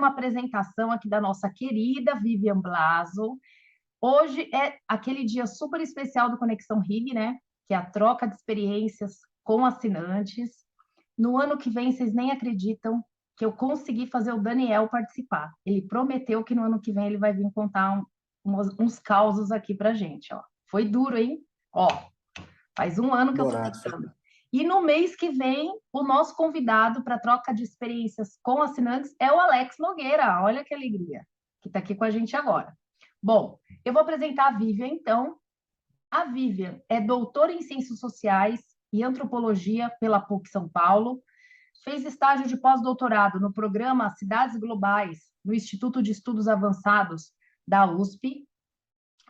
uma apresentação aqui da nossa querida Vivian Blaso. Hoje é aquele dia super especial do Conexão RIG, né? Que é a troca de experiências com assinantes. No ano que vem, vocês nem acreditam que eu consegui fazer o Daniel participar. Ele prometeu que no ano que vem ele vai vir contar uns causos aqui pra gente, ó. Foi duro, hein? Ó, faz um ano que eu tô Dourado. tentando. E no mês que vem, o nosso convidado para troca de experiências com assinantes é o Alex Nogueira. Olha que alegria, que está aqui com a gente agora. Bom, eu vou apresentar a Vivian, então. A Vivian é doutora em Ciências Sociais e Antropologia pela PUC São Paulo. Fez estágio de pós-doutorado no programa Cidades Globais, no Instituto de Estudos Avançados da USP.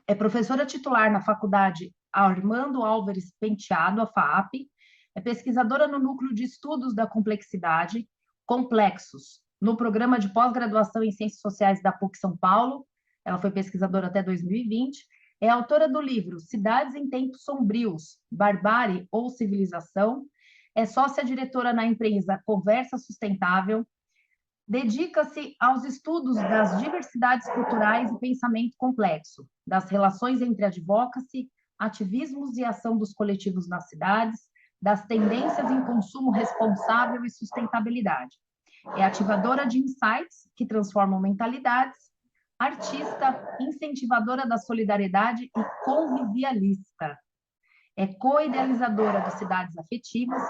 É professora titular na Faculdade Armando Álvares Penteado, a FAAP. É pesquisadora no Núcleo de Estudos da Complexidade, Complexos, no programa de pós-graduação em Ciências Sociais da PUC São Paulo. Ela foi pesquisadora até 2020. É autora do livro Cidades em Tempos Sombrios, Barbárie ou Civilização. É sócia-diretora na empresa Conversa Sustentável. Dedica-se aos estudos das diversidades culturais e pensamento complexo, das relações entre advocacy, ativismos e ação dos coletivos nas cidades, das tendências em consumo responsável e sustentabilidade. É ativadora de insights que transformam mentalidades, artista, incentivadora da solidariedade e convivialista. É co-idealizadora de Cidades Afetivas,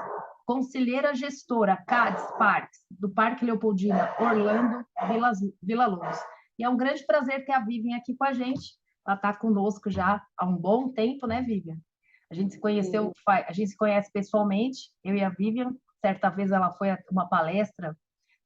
conselheira gestora CADES Parques, do Parque Leopoldina Orlando, Vila Lobos. E é um grande prazer ter a Vivian aqui com a gente. Ela está conosco já há um bom tempo, né, Vivian? A gente se conheceu, a gente se conhece pessoalmente, eu e a Vivian. Certa vez ela foi a uma palestra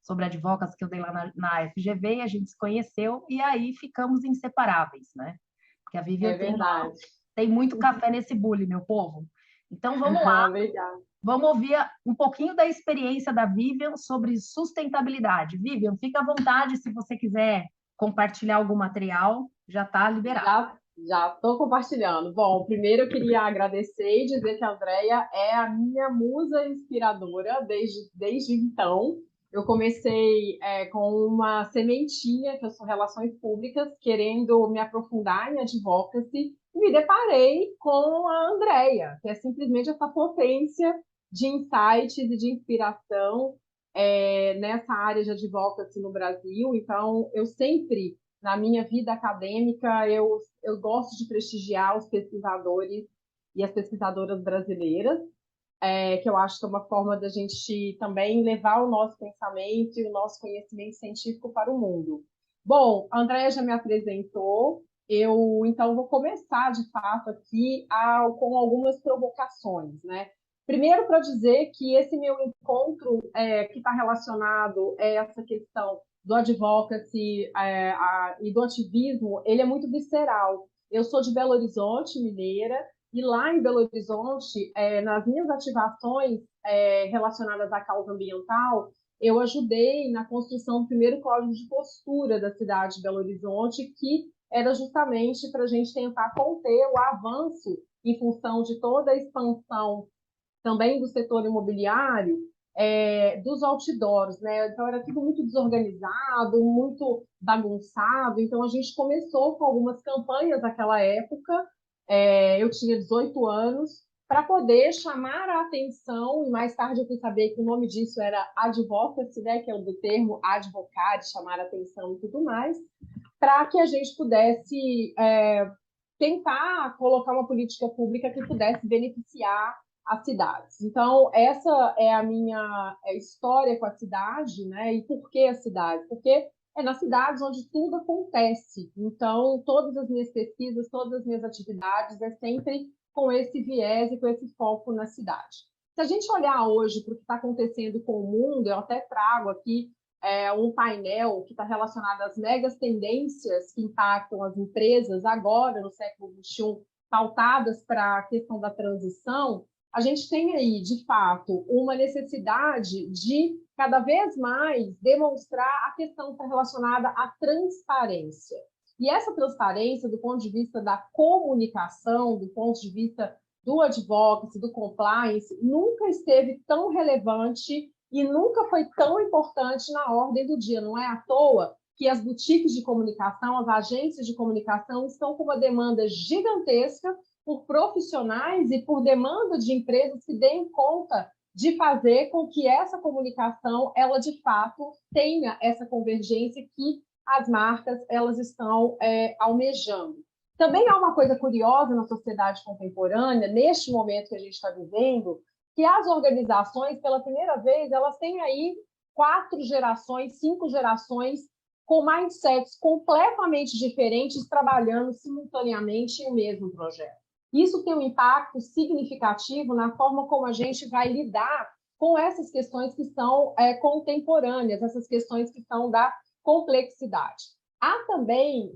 sobre advocacy que eu dei lá na FGV, e a gente se conheceu, e aí ficamos inseparáveis, né? Porque a Vivian É verdade. tem muito café nesse bule, meu povo. Então, vamos lá. Obrigada. Vamos ouvir um pouquinho da experiência da Vivian sobre sustentabilidade. Vivian, fica à vontade se você quiser compartilhar algum material, já está liberado. Já estou compartilhando. Bom, primeiro eu queria agradecer e dizer que a Andrea é a minha musa inspiradora desde então. Eu comecei com uma sementinha, que eu sou Relações Públicas, querendo me aprofundar em advocacy, e me deparei com a Andrea, que é simplesmente essa potência de insights e de inspiração nessa área de advocacy no Brasil. Então, eu sempre, na minha vida acadêmica, eu gosto de prestigiar os pesquisadores e as pesquisadoras brasileiras, que eu acho que é uma forma da gente também levar o nosso pensamento e o nosso conhecimento científico para o mundo. Bom, a Andrea já me apresentou, eu então vou começar de fato aqui com algumas provocações, né? Primeiro, para dizer que esse meu encontro que está relacionado a essa questão do advocacy e do ativismo, ele é muito visceral. Eu sou de Belo Horizonte, mineira, e lá em Belo Horizonte, nas minhas ativações relacionadas à causa ambiental, eu ajudei na construção do primeiro código de postura da cidade de Belo Horizonte, que era justamente para a gente tentar conter o avanço em função de toda a expansão também do setor imobiliário, dos outdoors, né? Então era tudo muito desorganizado, muito bagunçado. Então a gente começou com algumas campanhas naquela época. Eu tinha 18 anos, para poder chamar a atenção, e mais tarde eu fui saber que o nome disso era advocacy, né? Que é o do termo advocar, chamar a atenção e tudo mais, para que a gente pudesse tentar colocar uma política pública que pudesse beneficiar as cidades. Então, essa é a minha história com a cidade, né? E por que a cidade? Porque é nas cidades onde tudo acontece. Então, todas as minhas pesquisas, todas as minhas atividades é sempre com esse viés e com esse foco na cidade. Se a gente olhar hoje para o que está acontecendo com o mundo, eu até trago aqui um painel que está relacionado às megas tendências que impactam as empresas agora, no século XXI, pautadas para a questão da transição. A gente tem aí, de fato, uma necessidade de cada vez mais demonstrar a questão que está relacionada à transparência. E essa transparência, do ponto de vista da comunicação, do ponto de vista do advocacy, do compliance, nunca esteve tão relevante e nunca foi tão importante na ordem do dia. Não é à toa que as boutiques de comunicação, as agências de comunicação estão com uma demanda gigantesca por profissionais e por demanda de empresas que deem conta de fazer com que essa comunicação, ela de fato tenha essa convergência que as marcas elas estão almejando. Também há uma coisa curiosa na sociedade contemporânea, neste momento que a gente está vivendo, que as organizações, pela primeira vez, elas têm aí 4 gerações, 5 gerações com mindsets completamente diferentes, trabalhando simultaneamente em um mesmo projeto. Isso tem um impacto significativo na forma como a gente vai lidar com essas questões que são contemporâneas, essas questões que são da complexidade. Há também,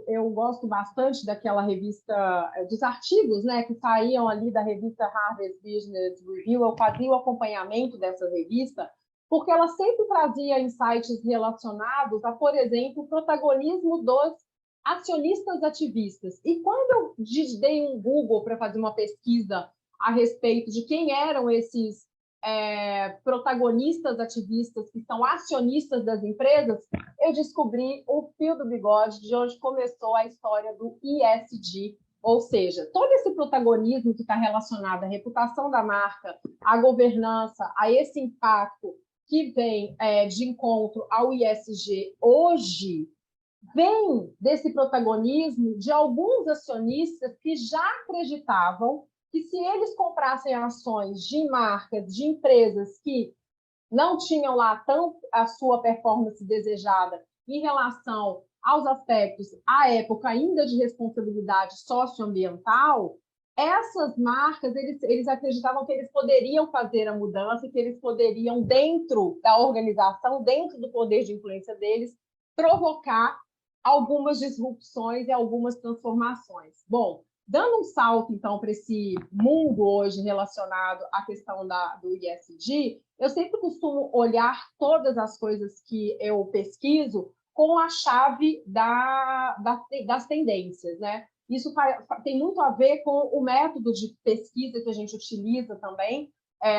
eu gosto bastante daquela revista, dos artigos, né, que saíam ali da revista Harvard Business Review. Eu fazia o acompanhamento dessa revista, porque ela sempre trazia insights relacionados a, por exemplo, o protagonismo dos acionistas ativistas. E quando eu dei um Google para fazer uma pesquisa a respeito de quem eram esses protagonistas ativistas que são acionistas das empresas, eu descobri o fio do bigode de onde começou a história do ESG, ou seja, todo esse protagonismo que está relacionado à reputação da marca, à governança, a esse impacto que vem de encontro ao ESG hoje, vem desse protagonismo de alguns acionistas que já acreditavam que se eles comprassem ações de marcas, de empresas que não tinham lá tanto a sua performance desejada em relação aos aspectos, à época ainda de responsabilidade socioambiental, essas marcas, eles acreditavam que eles poderiam fazer a mudança, que eles poderiam, dentro da organização, dentro do poder de influência deles, provocar algumas disrupções e algumas transformações. Bom, dando um salto, então, para esse mundo hoje relacionado à questão do ESG, eu sempre costumo olhar todas as coisas que eu pesquiso com a chave das tendências, né? Isso tem muito a ver com o método de pesquisa que a gente utiliza também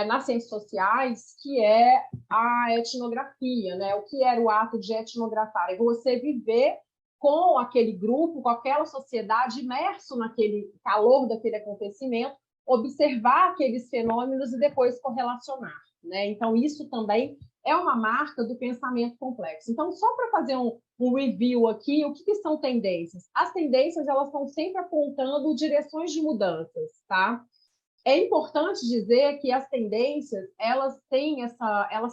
nas ciências sociais, que é a etnografia, né? O que era o ato de etnografar? É você viver com aquele grupo, com aquela sociedade, imerso naquele calor daquele acontecimento, observar aqueles fenômenos e depois correlacionar, né? Então, isso também é uma marca do pensamento complexo. Então, só para fazer um review aqui, o que são tendências? As tendências, elas estão sempre apontando direções de mudanças, tá? É importante dizer que as tendências, elas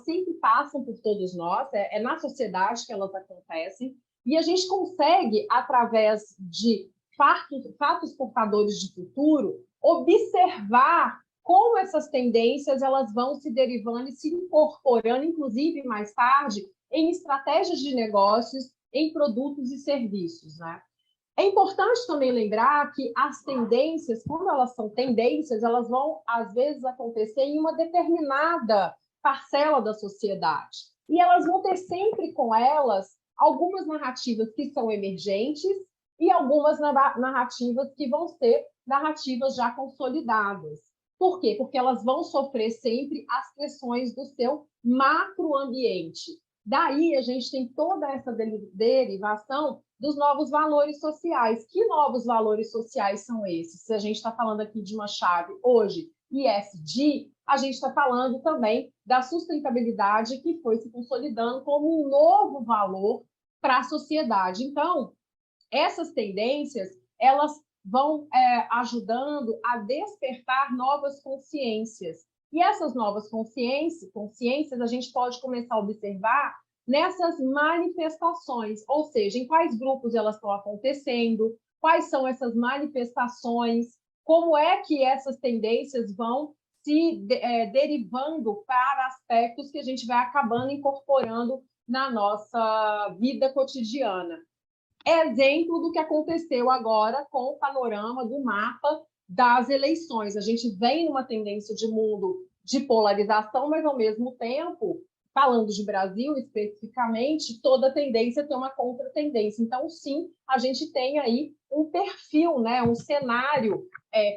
sempre passam por todos nós, é na sociedade que elas acontecem, e a gente consegue, através de fatos portadores de futuro, observar como essas tendências elas vão se derivando e se incorporando, inclusive mais tarde, em estratégias de negócios, em produtos e serviços, né? É importante também lembrar que as tendências, quando elas são tendências, elas vão, às vezes, acontecer em uma determinada parcela da sociedade. E elas vão ter sempre com elas algumas narrativas que são emergentes e algumas narrativas que vão ser narrativas já consolidadas. Por quê? Porque elas vão sofrer sempre as pressões do seu macroambiente. Daí a gente tem toda essa derivação dos novos valores sociais. Que novos valores sociais são esses? Se a gente está falando aqui de uma chave hoje, ESG, a gente está falando também da sustentabilidade que foi se consolidando como um novo valor para a sociedade. Então, essas tendências, elas vão ajudando a despertar novas consciências. E essas novas consciências a gente pode começar a observar nessas manifestações, ou seja, em quais grupos elas estão acontecendo, quais são essas manifestações, como é que essas tendências vão se derivando para aspectos que a gente vai acabando incorporando na nossa vida cotidiana. Exemplo do que aconteceu agora com o panorama do mapa das eleições. A gente vem numa tendência de mundo de polarização, mas, ao mesmo tempo, falando de Brasil especificamente, toda tendência tem uma contratendência. Então, sim, a gente tem aí um perfil, né, um cenário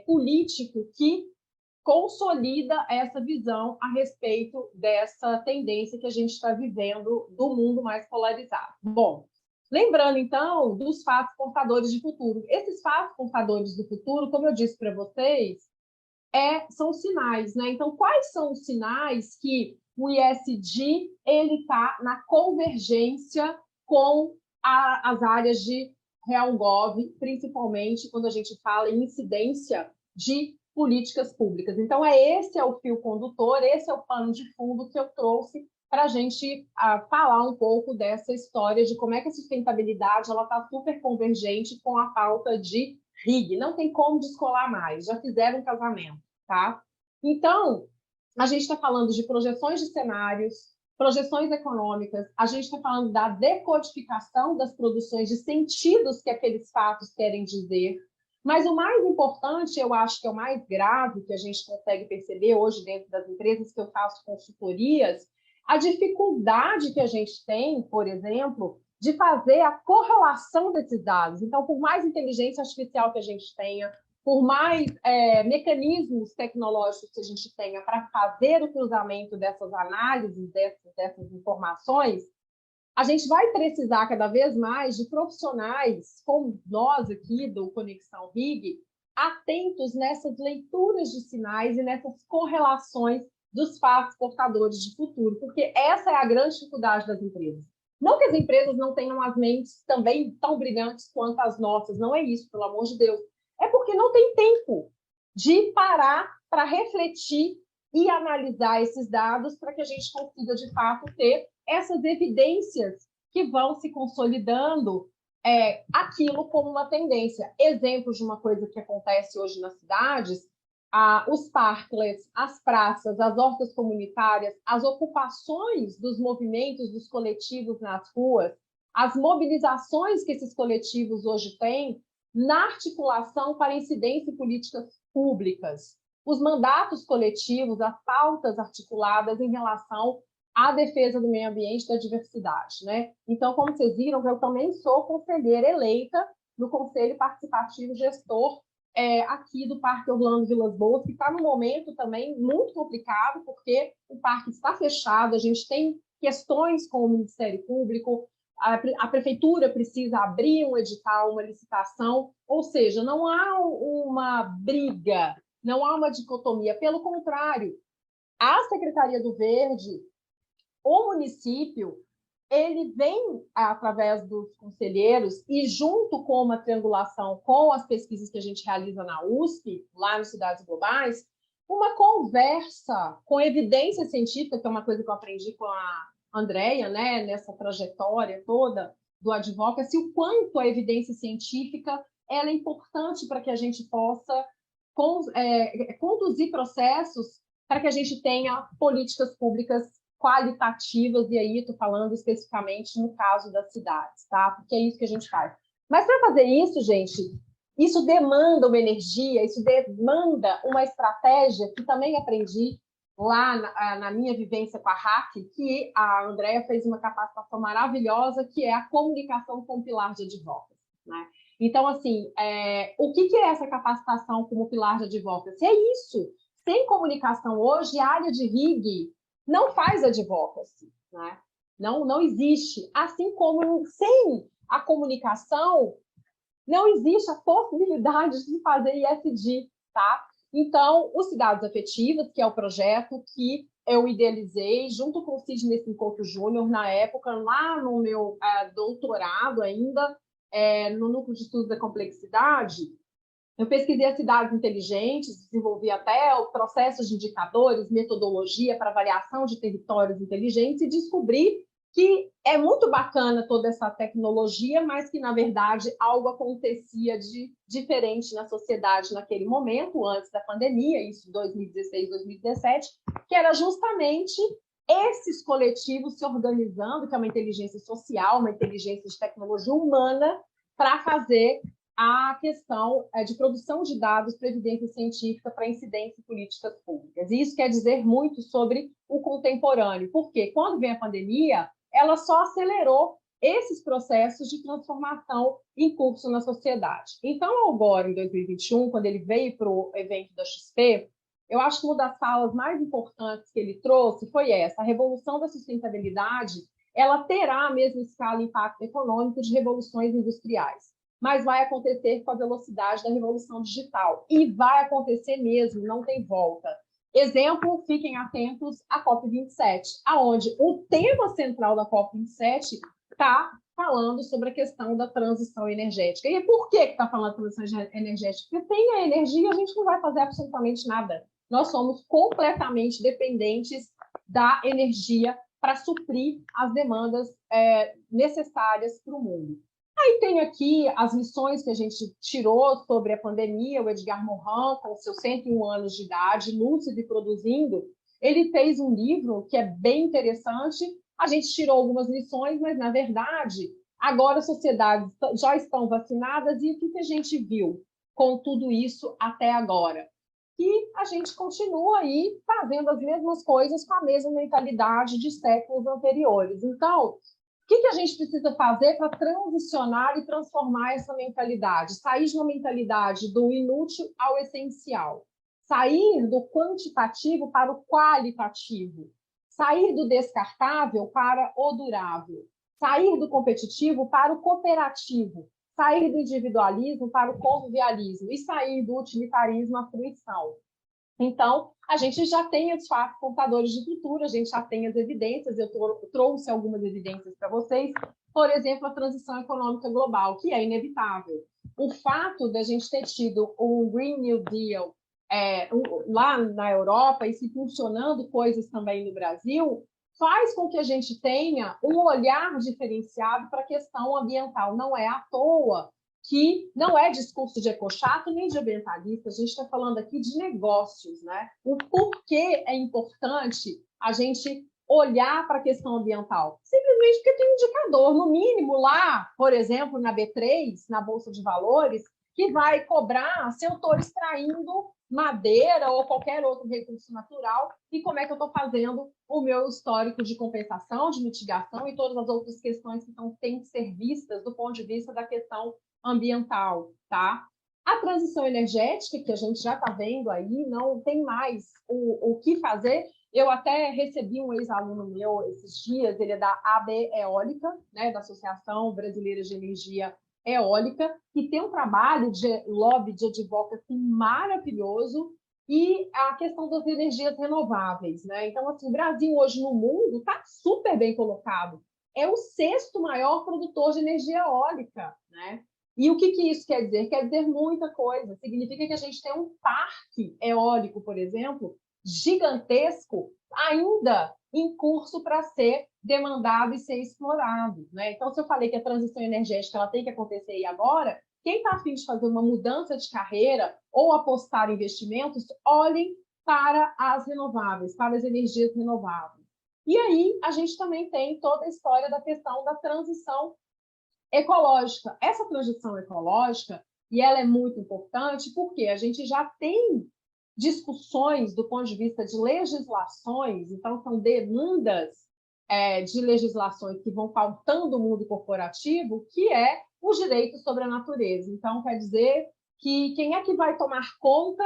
político que consolida essa visão a respeito dessa tendência que a gente está vivendo do mundo mais polarizado. Bom, lembrando, então, dos fatos portadores de futuro. Esses fatos portadores do futuro, como eu disse para vocês, são sinais, né? Então, quais são os sinais que o ISD está na convergência com as áreas de RealGov, principalmente quando a gente fala em incidência de políticas públicas. Então, esse é o fio condutor, esse é o pano de fundo que eu trouxe para a gente falar um pouco dessa história de como é que a sustentabilidade está super convergente com a pauta de RIG. Não tem como descolar mais, já fizeram um casamento, tá? Então, a gente está falando de projeções de cenários, projeções econômicas, a gente está falando da decodificação das produções de sentidos que aqueles fatos querem dizer. Mas o mais importante, eu acho que é o mais grave que a gente consegue perceber hoje dentro das empresas que eu faço consultorias, a dificuldade que a gente tem, por exemplo, de fazer a correlação desses dados. Então, por mais inteligência artificial que a gente tenha, por mais mecanismos tecnológicos que a gente tenha para fazer o cruzamento dessas análises, dessas informações, a gente vai precisar cada vez mais de profissionais como nós aqui do Conexão RIG, atentos nessas leituras de sinais e nessas correlações dos fatos portadores de futuro, porque essa é a grande dificuldade das empresas. Não que as empresas não tenham as mentes também tão brilhantes quanto as nossas, não é isso, pelo amor de Deus. É porque não tem tempo de parar para refletir e analisar esses dados para que a gente consiga, de fato, ter essas evidências que vão se consolidando aquilo como uma tendência. Exemplos de uma coisa que acontece hoje nas cidades, os parklets, as praças, as hortas comunitárias, as ocupações dos movimentos dos coletivos nas ruas, as mobilizações que esses coletivos hoje têm na articulação para incidência em políticas públicas, os mandatos coletivos, as pautas articuladas em relação à defesa do meio ambiente e da diversidade, né? Então, como vocês viram, eu também sou conselheira eleita no Conselho Participativo Gestor aqui do Parque Orlando Vilas Boas, que está num momento também muito complicado, porque o parque está fechado, a gente tem questões com o Ministério Público, a prefeitura precisa abrir um edital, uma licitação, ou seja, não há uma briga, não há uma dicotomia, pelo contrário, a Secretaria do Verde, o município, ele vem, através dos conselheiros, e junto com uma triangulação com as pesquisas que a gente realiza na USP, lá nas Cidades Globais, uma conversa com evidência científica, que é uma coisa que eu aprendi com a Andrea, né, nessa trajetória toda do advocacy, o quanto a evidência científica ela é importante para que a gente possa conduzir processos para que a gente tenha políticas públicas qualitativas, e aí estou falando especificamente no caso das cidades, tá? Porque é isso que a gente faz. Mas para fazer isso, gente, isso demanda uma energia, isso demanda uma estratégia que também aprendi lá na minha vivência com a RAC, que a Andrea fez uma capacitação maravilhosa, que é a comunicação com o pilar de advocacy, né? Então, assim, o que é essa capacitação como pilar de advocacy? É isso. Sem comunicação hoje, a área de RIG não faz advocacy, né? Não existe. Assim como sem a comunicação, não existe a possibilidade de fazer ISD, tá? Então, os Cidades Afetivas, que é o projeto que eu idealizei junto com o Sidney Sincoto Júnior, na época, lá no meu doutorado ainda, no Núcleo de Estudos da Complexidade, eu pesquisei as cidades inteligentes, desenvolvi até processos de indicadores, metodologia para avaliação de territórios inteligentes e descobri que é muito bacana toda essa tecnologia, mas que, na verdade, algo acontecia de diferente na sociedade naquele momento, antes da pandemia, isso 2016, 2017, que era justamente esses coletivos se organizando, que é uma inteligência social, uma inteligência de tecnologia humana, para fazer a questão de produção de dados para evidência científica para incidência em políticas públicas. E isso quer dizer muito sobre o contemporâneo, porque quando vem a pandemia, ela só acelerou esses processos de transformação em curso na sociedade. Então, agora, em 2021, quando ele veio para o evento da XP, eu acho que uma das falas mais importantes que ele trouxe foi essa: a revolução da sustentabilidade, ela terá a mesma escala e impacto econômico de revoluções industriais, mas vai acontecer com a velocidade da revolução digital. E vai acontecer mesmo, não tem volta. Exemplo, fiquem atentos à COP27, aonde o tema central da COP27 está falando sobre a questão da transição energética. E por que está falando da transição energética? Porque sem a energia a gente não vai fazer absolutamente nada. Nós somos completamente dependentes da energia para suprir as demandas necessárias para o mundo. Aí tem aqui as lições que a gente tirou sobre a pandemia. O Edgar Morin, com seus 101 anos de idade, lúcido e produzindo, ele fez um livro que é bem interessante. A gente tirou algumas lições, mas, na verdade, agora as sociedades já estão vacinadas, e o que a gente viu com tudo isso até agora? Que a gente continua aí fazendo as mesmas coisas com a mesma mentalidade de séculos anteriores. Então, o que a gente precisa fazer para transicionar e transformar essa mentalidade? Sair de uma mentalidade do inútil ao essencial. Sair do quantitativo para o qualitativo. Sair do descartável para o durável. Sair do competitivo para o cooperativo. Sair do individualismo para o convivialismo. E sair do utilitarismo à fruição. Então, a gente já tem os fatos contadores de futuro, a gente já tem as evidências. Eu trouxe algumas evidências para vocês. Por exemplo, a transição econômica global, que é inevitável. O fato de a gente ter tido um Green New Deal lá na Europa e se funcionando coisas também no Brasil, faz com que a gente tenha um olhar diferenciado para a questão ambiental. Não é à toa que não é discurso de ecochato nem de ambientalista, a gente está falando aqui de negócios, né? O porquê é importante a gente olhar para a questão ambiental? Simplesmente porque tem um indicador, no mínimo lá, por exemplo, na B3, na Bolsa de Valores, que vai cobrar se eu estou extraindo madeira ou qualquer outro recurso natural e como é que eu estou fazendo o meu histórico de compensação, de mitigação e todas as outras questões que têm que ser vistas do ponto de vista da questão ambiental, tá? A transição energética, que a gente já está vendo aí, não tem mais o que fazer. Eu até recebi um ex-aluno meu esses dias, ele é da AB Eólica, né, da Associação Brasileira de Energia Eólica, que tem um trabalho de lobby, de advocacy maravilhoso, e a questão das energias renováveis, né? Então, assim, o Brasil hoje no mundo está super bem colocado. É o sexto maior produtor de energia eólica, né? E o que isso quer dizer? Quer dizer muita coisa. Significa que a gente tem um parque eólico, por exemplo, gigantesco, ainda em curso para ser demandado e ser explorado, né? Então, se eu falei que a transição energética ela tem que acontecer aí agora, quem está a fim de fazer uma mudança de carreira ou apostar em investimentos, olhem para as renováveis, para as energias renováveis. E aí, a gente também tem toda a história da questão da transição ecológica. Essa transição ecológica, e ela é muito importante porque a gente já tem discussões do ponto de vista de legislações, então são demandas de legislações que vão pautando o mundo corporativo, que é o direito sobre a natureza. Então, quer dizer que quem é que vai tomar conta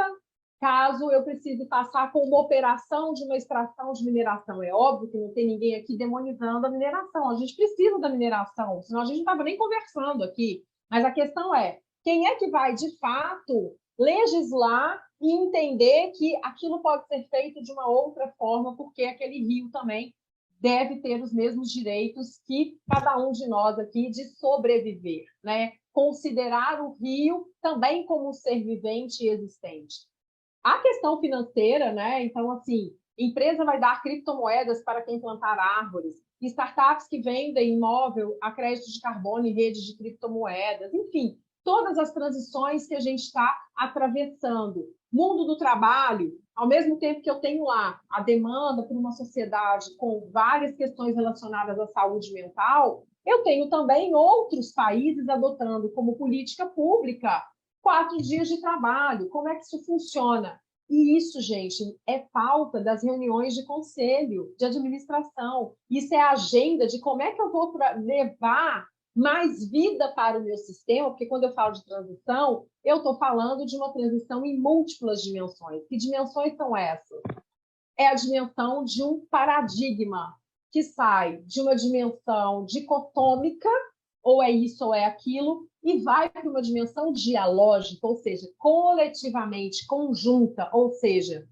caso eu precise passar com uma operação de uma extração de mineração? É óbvio que não tem ninguém aqui demonizando a mineração. A gente precisa da mineração, senão a gente não estava nem conversando aqui. Mas a questão é, quem é que vai, de fato, legislar e entender que aquilo pode ser feito de uma outra forma, porque aquele rio também deve ter os mesmos direitos que cada um de nós aqui de sobreviver, né? Considerar o rio também como um ser vivente e existente. A questão financeira, né? Então, assim, empresa vai dar criptomoedas para quem plantar árvores, startups que vendem imóvel a crédito de carbono em redes de criptomoedas, enfim, todas as transições que a gente está atravessando. Mundo do trabalho, ao mesmo tempo que eu tenho lá a demanda por uma sociedade com várias questões relacionadas à saúde mental, eu tenho também outros países adotando como política pública 4 dias de trabalho. Como é que isso funciona? E isso, gente, é pauta das reuniões de conselho, de administração. Isso é a agenda de como é que eu vou levar mais vida para o meu sistema, porque quando eu falo de transição, eu estou falando de uma transição em múltiplas dimensões. Que dimensões são essas? É a dimensão de um paradigma que sai de uma dimensão dicotômica, ou é isso ou é aquilo, e vai para uma dimensão dialógica, ou seja, coletivamente, conjunta, ou seja,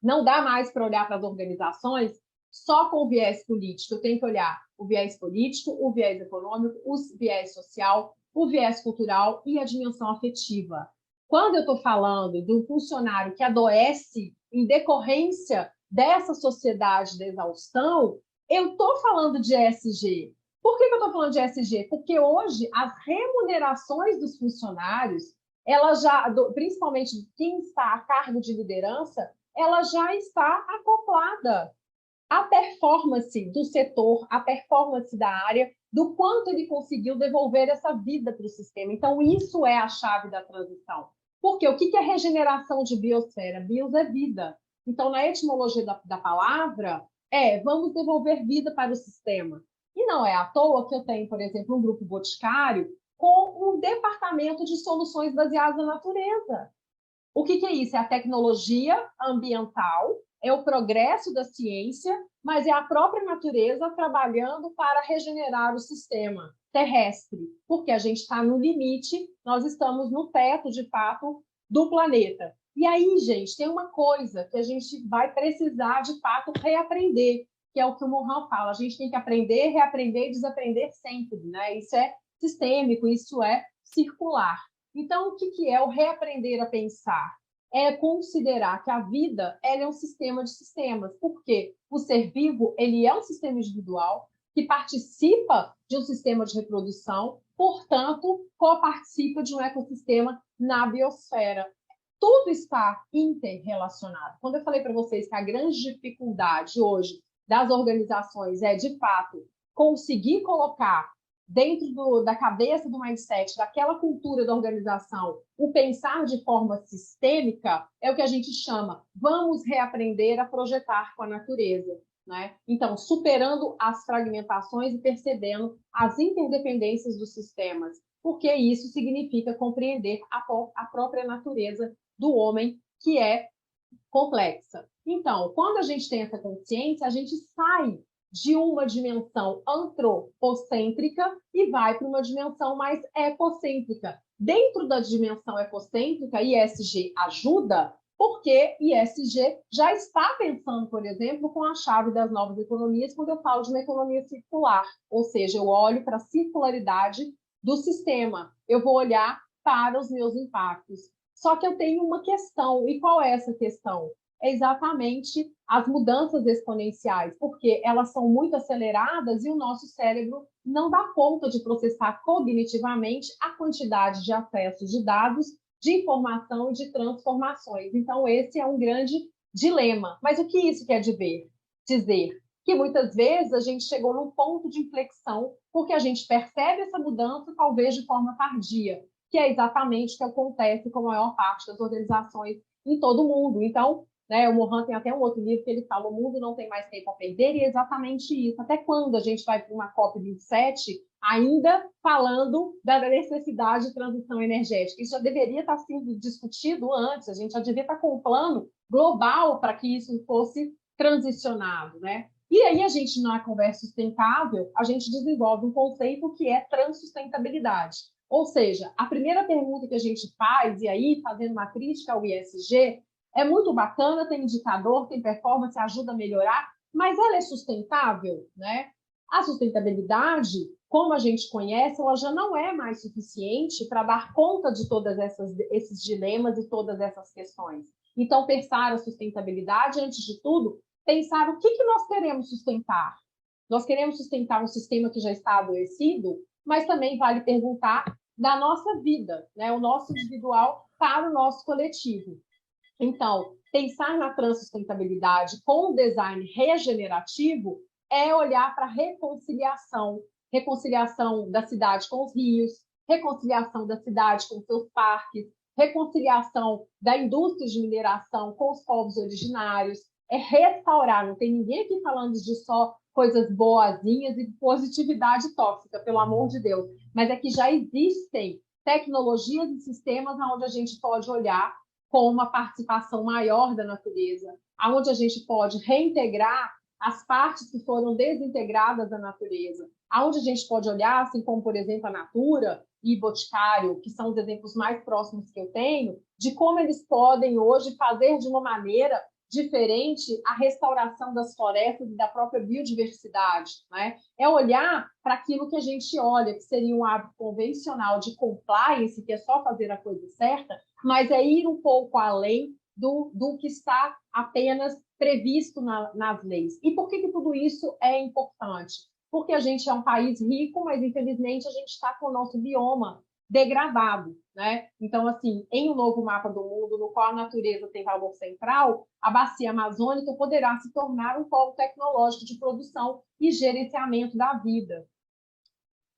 não dá mais para olhar para as organizações só com o viés político. Eu tenho que olhar o viés político, o viés econômico, o viés social, o viés cultural e a dimensão afetiva. Quando eu estou falando de um funcionário que adoece em decorrência dessa sociedade da exaustão, eu estou falando de ESG. Por que eu estou falando de ESG? Porque hoje as remunerações dos funcionários, elas já, principalmente quem está a cargo de liderança, ela já está acoplada à performance do setor, à performance da área, do quanto ele conseguiu devolver essa vida para o sistema. Então, isso é a chave da transição. Porque o que é regeneração de biosfera? Bios é vida. Então, na etimologia da palavra, vamos devolver vida para o sistema. E não é à toa que eu tenho, por exemplo, um grupo boticário com um departamento de soluções baseadas na natureza. O que é isso? É a tecnologia ambiental, é o progresso da ciência, mas é a própria natureza trabalhando para regenerar o sistema terrestre, porque a gente está no limite, nós estamos no teto, de fato, do planeta. E aí, gente, tem uma coisa que a gente vai precisar, de fato, reaprender, que é o que o Morin fala. A gente tem que aprender, reaprender e desaprender sempre, né? Isso é sistêmico, isso é circular. Então, o que é o reaprender a pensar? É considerar que a vida ela é um sistema de sistemas, porque o ser vivo ele é um sistema individual que participa de um sistema de reprodução, portanto, coparticipa de um ecossistema na biosfera. Tudo está interrelacionado. Quando eu falei para vocês que a grande dificuldade hoje das organizações é, de fato, conseguir colocar dentro da cabeça do mindset, daquela cultura da organização, o pensar de forma sistêmica, é o que a gente chama, vamos reaprender a projetar com a natureza. Né? Então, superando as fragmentações e percebendo as interdependências dos sistemas, porque isso significa compreender a própria natureza do homem, que é complexa. Então, quando a gente tem essa consciência, a gente sai de uma dimensão antropocêntrica e vai para uma dimensão mais ecocêntrica. Dentro da dimensão ecocêntrica, ISG ajuda, porque ISG já está pensando, por exemplo, com a chave das novas economias, quando eu falo de uma economia circular, ou seja, eu olho para a circularidade do sistema, eu vou olhar para os meus impactos. Só que eu tenho uma questão, e qual é essa questão? É exatamente as mudanças exponenciais, porque elas são muito aceleradas e o nosso cérebro não dá conta de processar cognitivamente a quantidade de acessos de dados, de informação e de transformações. Então, esse é um grande dilema. Mas o que isso quer dizer? Que muitas vezes a gente chegou num ponto de inflexão porque a gente percebe essa mudança, talvez de forma tardia, que é exatamente o que acontece com a maior parte das organizações em todo o mundo. Então, né, o Morin tem até um outro livro que ele fala: o mundo não tem mais tempo a perder, e é exatamente isso. Até quando a gente vai para uma COP27 ainda falando da necessidade de transição energética? Isso já deveria estar sendo discutido antes, a gente já devia estar com um plano global para que isso fosse transicionado, né? E aí a gente, na conversa sustentável, a gente desenvolve um conceito que é transsustentabilidade. Ou seja, a primeira pergunta que a gente faz, e aí fazendo uma crítica ao ISG, é muito bacana, tem indicador, tem performance, ajuda a melhorar, mas ela é sustentável, né? A sustentabilidade, como a gente conhece, ela já não é mais suficiente para dar conta de todos esses dilemas e todas essas questões. Então, pensar a sustentabilidade, antes de tudo, pensar o que nós queremos sustentar. Nós queremos sustentar um sistema que já está adoecido, mas também vale perguntar da nossa vida, né? O nosso individual para o nosso coletivo. Então, pensar na transsustentabilidade com o design regenerativo é olhar para a reconciliação da cidade com os rios, reconciliação da cidade com seus parques, reconciliação da indústria de mineração com os povos originários, é restaurar, não tem ninguém aqui falando de só coisas boazinhas e positividade tóxica, pelo amor de Deus. Mas é que já existem tecnologias e sistemas onde a gente pode olhar com uma participação maior da natureza, onde a gente pode reintegrar as partes que foram desintegradas da natureza, onde a gente pode olhar, assim como, por exemplo, a Natura e Boticário, que são os exemplos mais próximos que eu tenho, de como eles podem hoje fazer de uma maneira diferente a restauração das florestas e da própria biodiversidade, né? É olhar para aquilo que a gente olha, que seria um hábito convencional de compliance, que é só fazer a coisa certa, mas é ir um pouco além do que está apenas previsto nas leis. E por que tudo isso é importante? Porque a gente é um país rico, mas infelizmente a gente está com o nosso bioma degradado, né? Então, assim, em um novo mapa do mundo, no qual a natureza tem valor central, a bacia amazônica poderá se tornar um polo tecnológico de produção e gerenciamento da vida.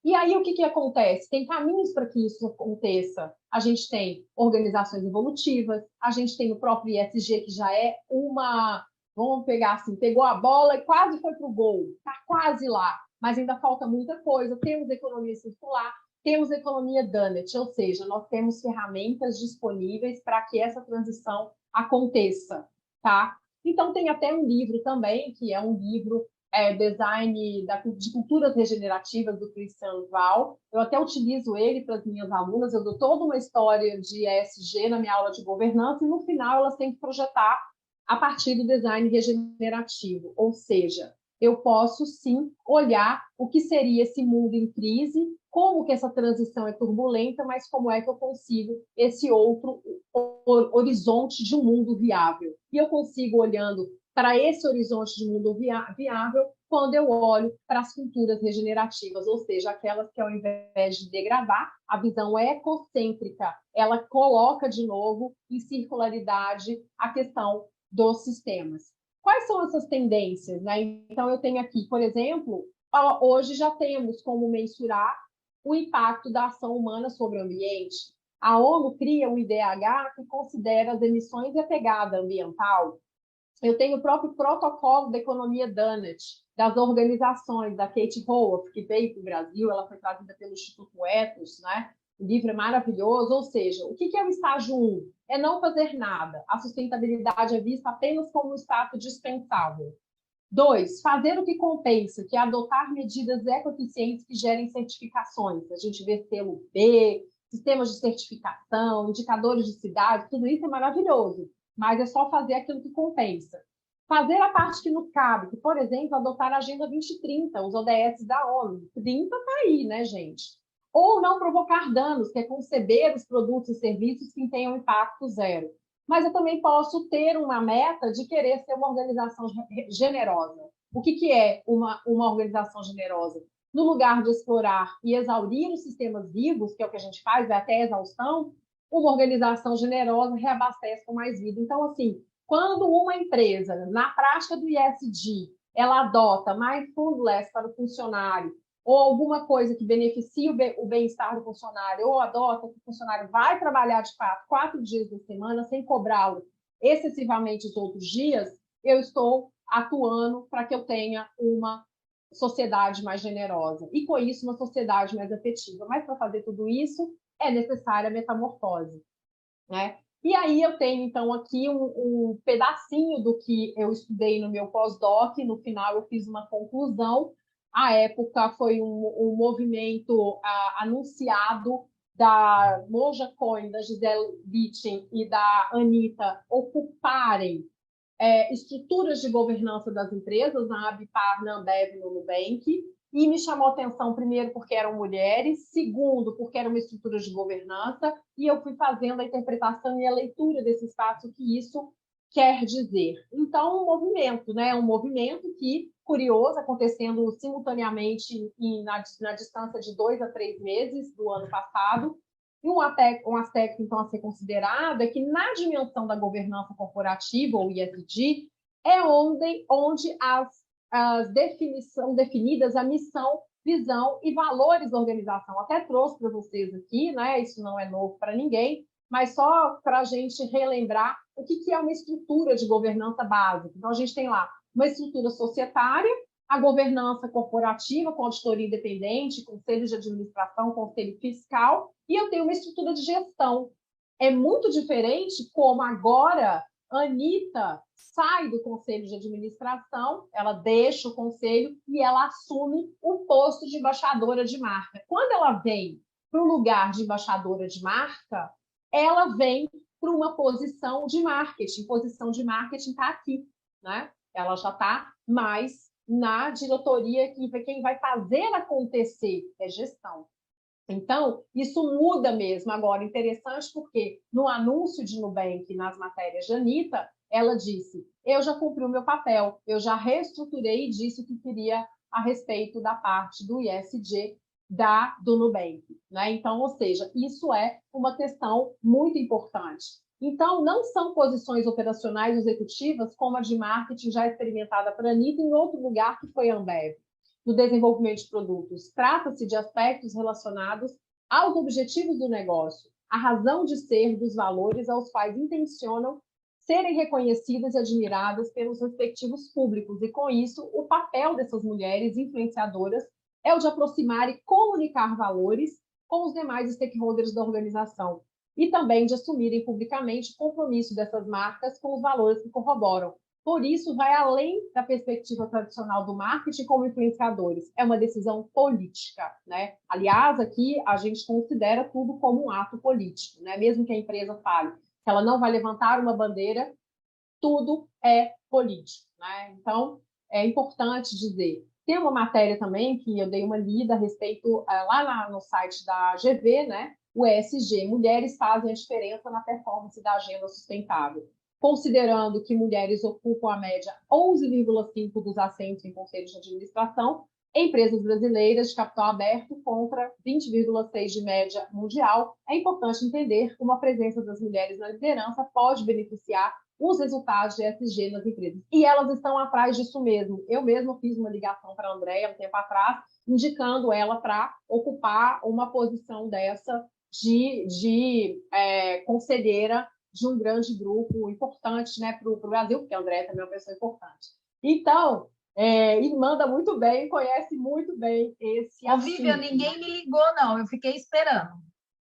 E aí, o que acontece? Tem caminhos para que isso aconteça. A gente tem organizações evolutivas, a gente tem o próprio ISG, que já é uma... Vamos pegar assim, pegou a bola e quase foi para o gol. Está quase lá, mas ainda falta muita coisa. Temos economia circular, temos economia Donut, ou seja, nós temos ferramentas disponíveis para que essa transição aconteça, tá? Então, tem até um livro também, que é um livro Design de Culturas Regenerativas, do Christian Val. Eu até utilizo ele para as minhas alunas, eu dou toda uma história de ESG na minha aula de governança e, no final, elas têm que projetar a partir do design regenerativo, ou seja, eu posso, sim, olhar o que seria esse mundo em crise, como que essa transição é turbulenta, mas como é que eu consigo esse outro horizonte de um mundo viável. E eu consigo, olhando para esse horizonte de mundo viável, quando eu olho para as culturas regenerativas, ou seja, aquelas que, ao invés de degradar, a visão ecocêntrica, ela coloca de novo em circularidade a questão dos sistemas. Quais são essas tendências, né? Então, eu tenho aqui, por exemplo, hoje já temos como mensurar o impacto da ação humana sobre o ambiente. A ONU cria um IDH que considera as emissões e a pegada ambiental. Eu tenho o próprio protocolo da economia Donut, das organizações, da Kate Raworth, que veio para o Brasil, ela foi trazida pelo Instituto Ethos, né? O livro é maravilhoso, ou seja, o que é o estágio 1? É não fazer nada. A sustentabilidade é vista apenas como um status dispensável. 2, fazer o que compensa, que é adotar medidas ecoeficientes que gerem certificações. A gente vê selo B, sistemas de certificação, indicadores de cidade, tudo isso é maravilhoso, mas é só fazer aquilo que compensa. Fazer a parte que nos cabe, que, por exemplo, adotar a Agenda 2030, os ODS da ONU. 30 está aí, né, gente? Ou não provocar danos, que é conceber os produtos e serviços que tenham impacto zero. Mas eu também posso ter uma meta de querer ser uma organização generosa. O que é uma organização generosa? No lugar de explorar e exaurir os sistemas vivos, que é o que a gente faz, é até a exaustão, uma organização generosa reabastece com mais vida. Então, assim, quando uma empresa, na prática do ESG, ela adota mindfulness para o funcionário, ou alguma coisa que beneficie o bem-estar do funcionário, ou adota que o funcionário vai trabalhar, de fato, 4 dias da semana, sem cobrá-lo excessivamente os outros dias, eu estou atuando para que eu tenha uma sociedade mais generosa. E, com isso, uma sociedade mais afetiva. Mas, para fazer tudo isso, é necessária a metamorfose, né? E aí eu tenho, então, aqui um pedacinho do que eu estudei no meu pós-doc. No final, eu fiz uma conclusão. À época, foi um movimento anunciado da Moja Cohen, da Gisele Bündchen e da Anitta ocuparem estruturas de governança das empresas, na Ambipar, na Ambev, no Nubank, e me chamou a atenção, primeiro, porque eram mulheres, segundo, porque era uma estrutura de governança, e eu fui fazendo a interpretação e a leitura desse espaço, o que isso quer dizer. Então, um movimento, né? Um movimento que, curioso, acontecendo simultaneamente na distância de 2 a 3 meses do ano passado. E um aspecto, então, a ser considerado é que, na dimensão da governança corporativa, ou ESG, é onde são definidas a missão, visão e valores da organização. Até trouxe para vocês aqui, né? Isso não é novo para ninguém, mas só para a gente relembrar o que é uma estrutura de governança básica. Então, a gente tem lá uma estrutura societária, a governança corporativa com auditoria independente, conselho de administração, conselho fiscal, e eu tenho uma estrutura de gestão. É muito diferente como agora a Anitta sai do conselho de administração, ela deixa o conselho e ela assume o posto de embaixadora de marca. Quando ela vem para o lugar de embaixadora de marca, ela vem para uma posição de marketing. Posição de marketing está aqui, né? Ela já está mais na diretoria, que quem vai fazer acontecer é gestão. Então, isso muda mesmo. Agora, interessante porque no anúncio de Nubank, nas matérias de Anitta, ela disse, eu já cumpri o meu papel, eu já reestruturei e disse o que queria a respeito da parte do ISG do Nubank. Né? Então, ou seja, isso é uma questão muito importante. Então, não são posições operacionais executivas como a de marketing já experimentada por Anitta em outro lugar que foi a Ambev. No desenvolvimento de produtos, trata-se de aspectos relacionados aos objetivos do negócio, a razão de ser dos valores aos quais intencionam serem reconhecidas e admiradas pelos respectivos públicos. E, com isso, o papel dessas mulheres influenciadoras é o de aproximar e comunicar valores com os demais stakeholders da organização e também de assumirem publicamente o compromisso dessas marcas com os valores que corroboram. Por isso, vai além da perspectiva tradicional do marketing como influenciadores. É uma decisão política, né? Aliás, aqui a gente considera tudo como um ato político, né? Mesmo que a empresa fale que ela não vai levantar uma bandeira, tudo é político, né? Então, é importante dizer. Tem uma matéria também que eu dei uma lida a respeito lá no site da GV, né? O ESG, Mulheres fazem a diferença na performance da agenda sustentável. Considerando que mulheres ocupam a média 11,5% dos assentos em conselhos de administração, empresas brasileiras de capital aberto contra 20,6% de média mundial, é importante entender como a presença das mulheres na liderança pode beneficiar os resultados de ESG nas empresas. E elas estão atrás disso mesmo. Eu mesma fiz uma ligação para a Andréia um tempo atrás, indicando ela para ocupar uma posição dessa de conselheira de um grande grupo importante, né, para o Brasil, porque a Andréia também é uma pessoa importante. Então, e manda muito bem, conhece muito bem esse assunto. Vivian, ninguém me ligou, não, eu fiquei esperando.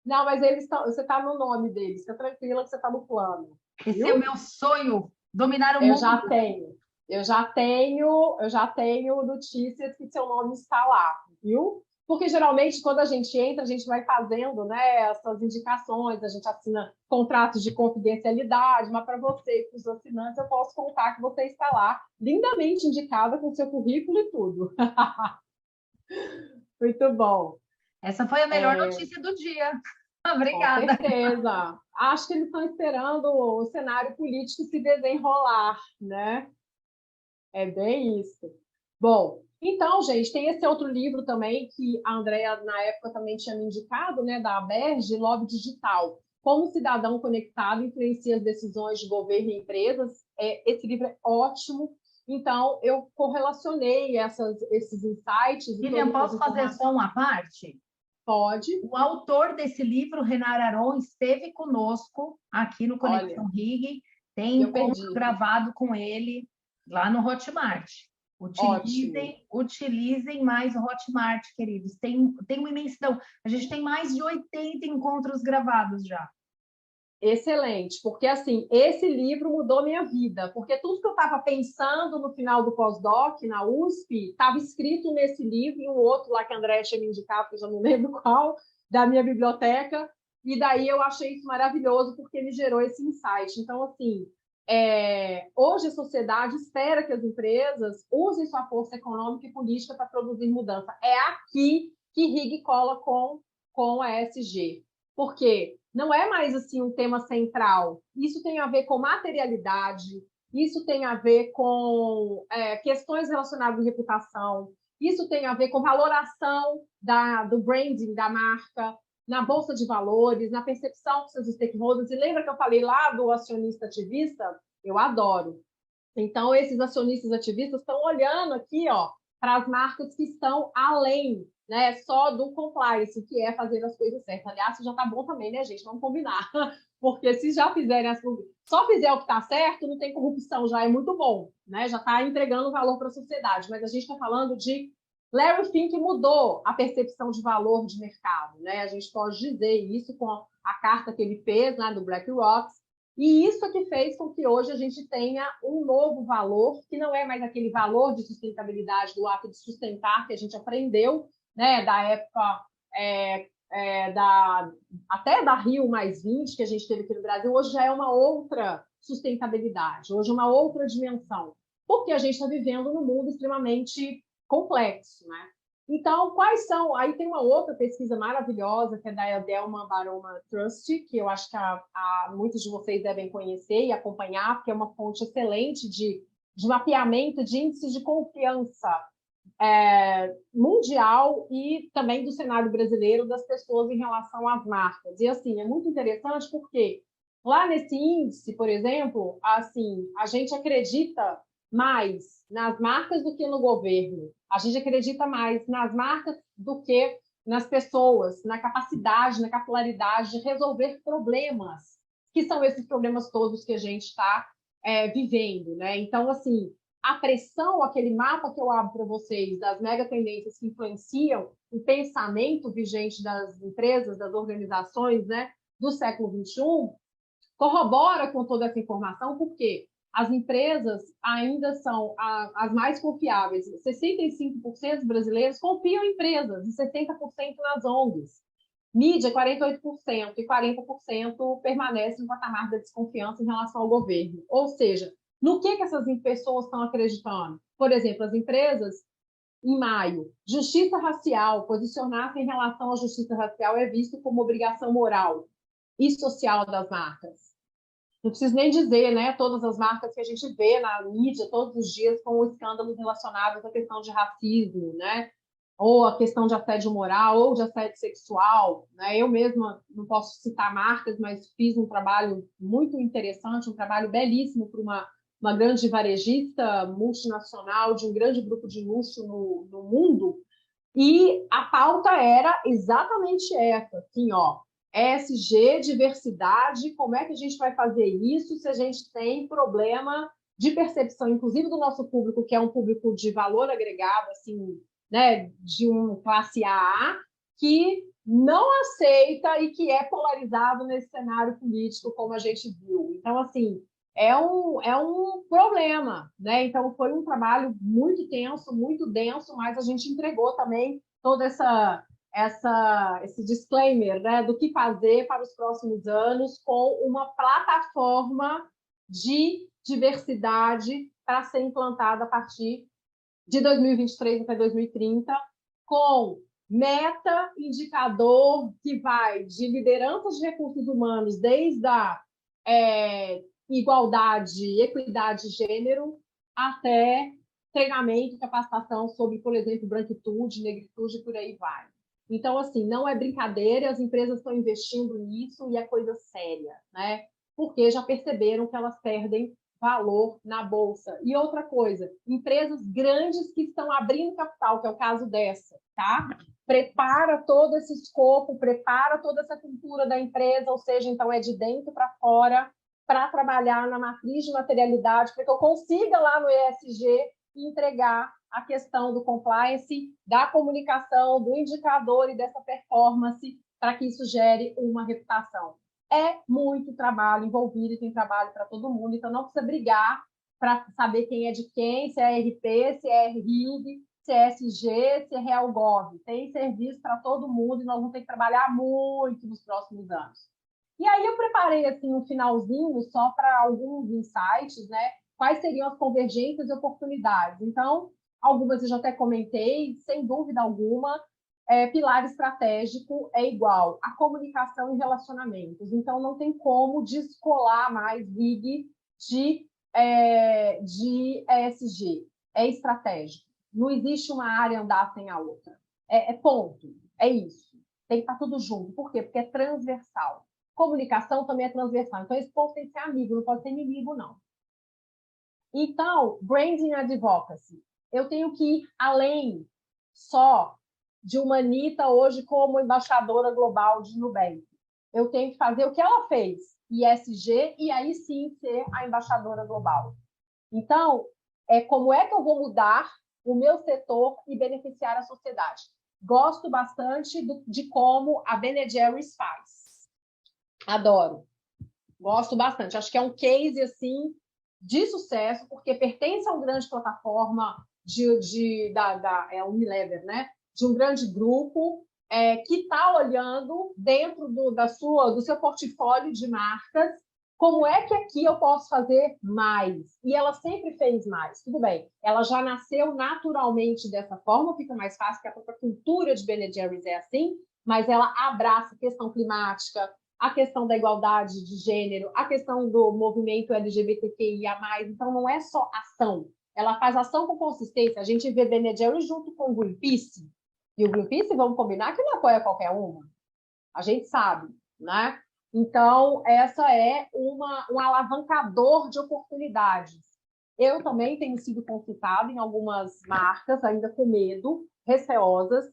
Não, mas você está no nome deles, fica tranquila que você está no plano. Esse é o meu sonho, dominar o mundo. Eu já tenho notícias que seu nome está lá, viu? Porque geralmente quando a gente entra, a gente vai fazendo, né, essas indicações, a gente assina contratos de confidencialidade, mas para você e para os assinantes eu posso contar que você está lá, lindamente indicada com seu currículo e tudo. Muito bom. Essa foi a melhor notícia do dia. Obrigada. Com certeza. Acho que eles estão esperando o cenário político se desenrolar, né? É bem isso. Bom, então, gente, tem esse outro livro também que a Andréia, na época, também tinha me indicado, né, da Aberge, Lobby Digital. Como o cidadão conectado influencia as decisões de governo e empresas. Esse livro é ótimo. Então, eu correlacionei esses insights. Vivian, posso fazer só uma parte? Pode. O autor desse livro, Renan Aron, esteve conosco aqui no Conexão Rig. Tem encontro gravado com ele lá no Hotmart. Utilizem mais o Hotmart, queridos. Tem uma imensidão. A gente tem mais de 80 encontros gravados já. Excelente, porque assim, esse livro mudou minha vida, porque tudo que eu estava pensando no final do pós-doc, na USP, estava escrito nesse livro e um outro lá que a Andréia tinha me indicado, que eu já não lembro qual, da minha biblioteca, e daí eu achei isso maravilhoso, porque me gerou esse insight. Então, assim, hoje a sociedade espera que as empresas usem sua força econômica e política para produzir mudança. É aqui que Rig cola com a ESG. Por quê? Não é mais assim um tema central. Isso tem a ver com materialidade, isso tem a ver com questões relacionadas à reputação, isso tem a ver com valoração do branding da marca, na bolsa de valores, na percepção dos seus stakeholders. E lembra que eu falei lá do acionista ativista? Eu adoro. Então, esses acionistas ativistas estão olhando aqui, ó, para as marcas que estão além né, só do compliance, que é fazer as coisas certas. Aliás, já está bom também, né, gente? Vamos combinar. Porque se já fizerem só fizer o que está certo, não tem corrupção, já é muito bom, né? Já está entregando valor para a sociedade. Mas a gente está falando de Larry Fink mudou a percepção de valor de mercado, né? A gente pode dizer isso com a carta que ele fez, né, do BlackRock, e isso é que fez com que hoje a gente tenha um novo valor, que não é mais aquele valor de sustentabilidade do ato de sustentar que a gente aprendeu, né, da época até da Rio mais 20 que a gente teve aqui no Brasil. Hoje já é uma outra sustentabilidade, hoje é uma outra dimensão, porque a gente está vivendo num mundo extremamente complexo, né? Então, quais são? Aí tem uma outra pesquisa maravilhosa, que é da Edelman Baroma Trust, que eu acho que muitos de vocês devem conhecer e acompanhar, porque é uma fonte excelente de mapeamento de índices de confiança mundial e também do cenário brasileiro das pessoas em relação às marcas. E, assim, é muito interessante porque lá nesse índice, por exemplo, assim, a gente acredita mais nas marcas do que no governo. A gente acredita mais nas marcas do que nas pessoas, na capacidade, na capilaridade de resolver problemas, que são esses problemas todos que a gente está vivendo, né? Então, assim, a pressão, aquele mapa que eu abro para vocês, das mega tendências que influenciam o pensamento vigente das empresas, das organizações, né, do século XXI, corrobora com toda essa informação, porque as empresas ainda são as mais confiáveis. 65% dos brasileiros confiam em empresas e 60% nas ONGs. Mídia, 48%, e 40% permanece no patamar da desconfiança em relação ao governo. Ou seja, no que essas pessoas estão acreditando? Por exemplo, as empresas, em maio, justiça racial, posicionar-se em relação à justiça racial é visto como obrigação moral e social das marcas. Não preciso nem dizer, né, todas as marcas que a gente vê na mídia todos os dias com escândalos relacionados à questão de racismo, né, ou a questão de assédio moral, ou de assédio sexual, né? Eu mesma não posso citar marcas, mas fiz um trabalho muito interessante, um trabalho belíssimo para uma grande varejista multinacional de um grande grupo de luxo no mundo, e a pauta era exatamente essa, assim, ó, ESG, diversidade, como é que a gente vai fazer isso se a gente tem problema de percepção, inclusive do nosso público, que é um público de valor agregado, assim, né, de um classe AA, que não aceita e que é polarizado nesse cenário político, como a gente viu. Então, assim, é um problema, né? Então, foi um trabalho muito tenso, muito denso, mas a gente entregou também todo esse disclaimer, né, do que fazer para os próximos anos com uma plataforma de diversidade para ser implantada a partir de 2023 até 2030, com meta, indicador que vai de liderança de recursos humanos, desde a igualdade, equidade de gênero, até treinamento e capacitação sobre, por exemplo, branquitude, negritude, por aí vai. Então, assim, não é brincadeira, as empresas estão investindo nisso e é coisa séria, né? Porque já perceberam que elas perdem valor na bolsa. E outra coisa, empresas grandes que estão abrindo capital, que é o caso dessa, tá? Prepara todo esse escopo, prepara toda essa cultura da empresa, ou seja, então é de dentro para fora, para trabalhar na matriz de materialidade, para que eu consiga lá no ESG entregar a questão do compliance, da comunicação, do indicador e dessa performance, para que isso gere uma reputação. É muito trabalho envolvido e tem trabalho para todo mundo, então não precisa brigar para saber quem é de quem, se é RP, se é RIG, se é SG, se é RealGov. Tem serviço para todo mundo e nós vamos ter que trabalhar muito nos próximos anos. E aí eu preparei assim um finalzinho só para alguns insights, né? Quais seriam as convergências e oportunidades. Então, algumas eu já até comentei, sem dúvida alguma, pilar estratégico é igual a comunicação e relacionamentos. Então, não tem como descolar mais RIG de ESG. É estratégico. Não existe uma área andar sem a outra. Ponto. É isso. Tem que estar tudo junto. Por quê? Porque é transversal. Comunicação também é transversal. Então, esse ponto tem que ser amigo, não pode ser inimigo, não. Então, branding advocacy. Eu tenho que ir além só de uma Anitta hoje como embaixadora global de Nubank. Eu tenho que fazer o que ela fez, ISG, e aí sim ser a embaixadora global. Então, como é que eu vou mudar o meu setor e beneficiar a sociedade? Gosto bastante de como a Ben Jerry's faz. Adoro. Gosto bastante. Acho que é um case assim de sucesso, porque pertence a uma grande plataforma da Unilever, né? De um grande grupo que está olhando dentro do seu portfólio de marcas como é que aqui eu posso fazer mais. E ela sempre fez mais. Tudo bem, ela já nasceu naturalmente dessa forma, fica mais fácil, porque a própria cultura de Ben Jerry's é assim, mas ela abraça a questão climática, a questão da igualdade de gênero, a questão do movimento LGBTQIA+. Então, não é só ação. Ela faz ação com consistência. A gente vê Ben Jerry's junto com o Greenpeace. E o Greenpeace, vamos combinar, que não apoia qualquer uma. A gente sabe, né? Então, essa é um alavancador de oportunidades. Eu também tenho sido consultada em algumas marcas, ainda com medo, receosas,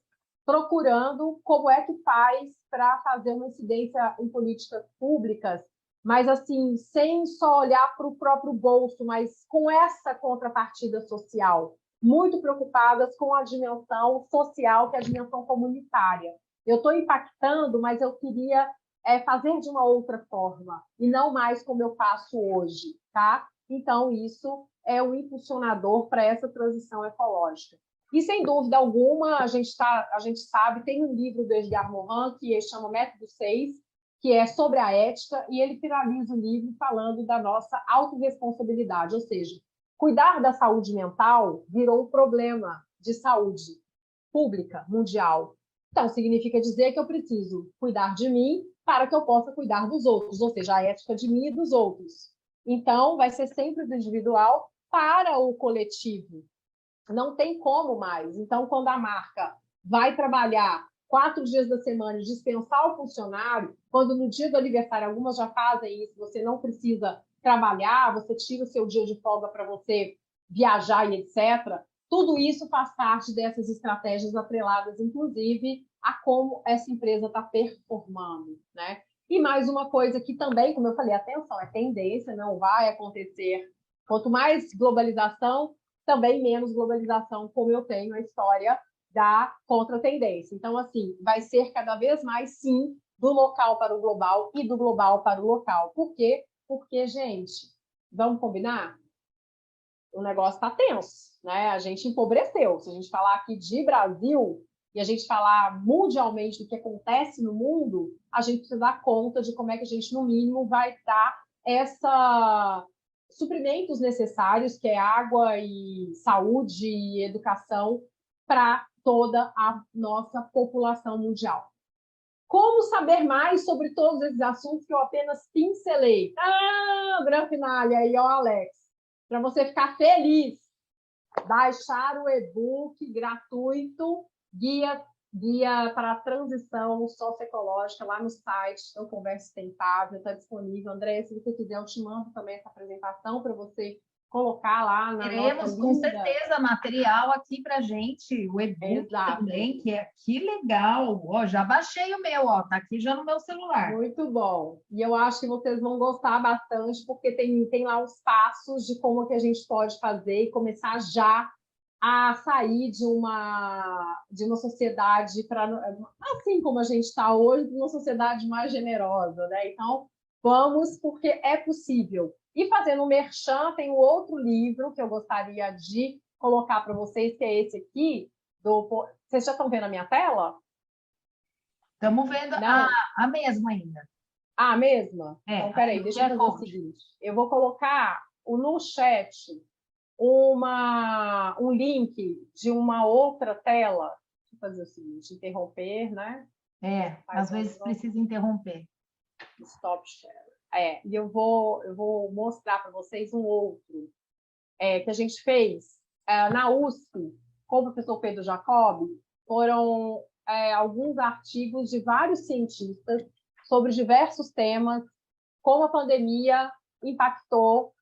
procurando como é que faz para fazer uma incidência em políticas públicas, mas assim, sem só olhar para o próprio bolso, mas com essa contrapartida social, muito preocupadas com a dimensão social, que é a dimensão comunitária. Eu estou impactando, mas eu queria fazer de uma outra forma, e não mais como eu faço hoje, tá? Então, isso é o impulsionador para essa transição ecológica. E, sem dúvida alguma, a gente sabe, tem um livro do Edgar Morin que chama Método 6, que é sobre a ética, e ele finaliza o livro falando da nossa autorresponsabilidade, ou seja, cuidar da saúde mental virou um problema de saúde pública mundial. Então, significa dizer que eu preciso cuidar de mim para que eu possa cuidar dos outros, ou seja, a ética de mim e dos outros. Então, vai ser sempre do individual para o coletivo. Não tem como mais. Então, quando a marca vai trabalhar 4 dias da semana e dispensar o funcionário, quando no dia do aniversário, algumas já fazem isso, você não precisa trabalhar, você tira o seu dia de folga para você viajar e etc., tudo isso faz parte dessas estratégias atreladas, inclusive, a como essa empresa está performando, né? E mais uma coisa que também, como eu falei, atenção, é tendência, não vai acontecer. Quanto mais globalização, também menos globalização, como eu tenho a história da contra-tendência. Então, assim, vai ser cada vez mais, sim, do local para o global e do global para o local. Por quê? Porque, gente, vamos combinar? O negócio está tenso, né? A gente empobreceu. Se a gente falar aqui de Brasil e a gente falar mundialmente do que acontece no mundo, a gente precisa dar conta de como é que a gente, no mínimo, vai dar essa suprimentos necessários, que é água e saúde e educação, para toda a nossa população mundial. Como saber mais sobre todos esses assuntos que eu apenas pincelei? Gran Finale aí, ó, Alex, para você ficar feliz, baixar o e-book gratuito, guia para a transição socioecológica lá no site do Conversa Sustentável, está disponível. André, se você quiser, eu te mando também essa apresentação para você colocar lá na Teremos, nossa com linda... certeza, material aqui para gente, o e-book também, que legal. Ó, já baixei o meu, ó, tá aqui já no meu celular. Muito bom. E eu acho que vocês vão gostar bastante, porque tem lá os passos de como que a gente pode fazer e começar já a sair de uma sociedade para assim como a gente está hoje, de uma sociedade mais generosa, né? Então, vamos, porque é possível. E fazendo um merchan, tem um outro livro que eu gostaria de colocar para vocês, que é esse aqui. Vocês já estão vendo a minha tela? Estamos vendo Não? a mesma ainda. A mesma? É, Então, peraí, deixa eu fazer o Code. seguinte. Eu vou colocar no chat um link de uma outra tela. Deixa eu fazer o seguinte, interromper, né? Às vezes precisa interromper. Stop share. E eu vou mostrar para vocês um outro que a gente fez na USP com o professor Pedro Jacob. Foram alguns artigos de vários cientistas sobre diversos temas, como a pandemia impactou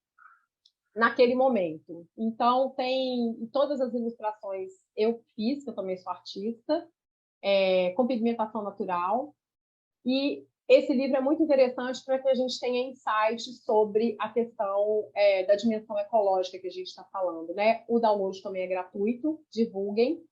naquele momento. Então, tem todas as ilustrações eu fiz, que eu também sou artista, com pigmentação natural. E esse livro é muito interessante para que a gente tenha insights sobre a questão da dimensão ecológica que a gente está falando, né? O download também é gratuito, divulguem.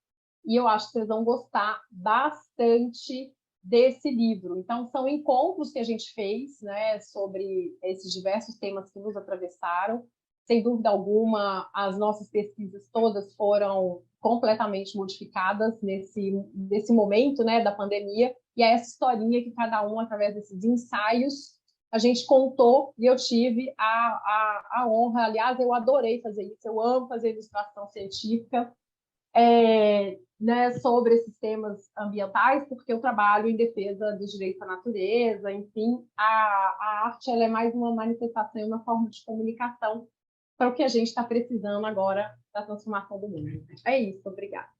E eu acho que vocês vão gostar bastante desse livro. Então, são encontros que a gente fez, né, sobre esses diversos temas que nos atravessaram. Sem dúvida alguma, as nossas pesquisas todas foram completamente modificadas nesse momento, né, da pandemia. E é essa historinha que cada um, através desses ensaios, a gente contou e eu tive a honra. Aliás, eu adorei fazer isso, eu amo fazer ilustração científica. Né, sobre esses temas ambientais, porque eu trabalho em defesa dos direitos à natureza, enfim, a arte ela é mais uma manifestação, uma forma de comunicação para o que a gente está precisando agora da transformação do mundo. É isso, obrigada.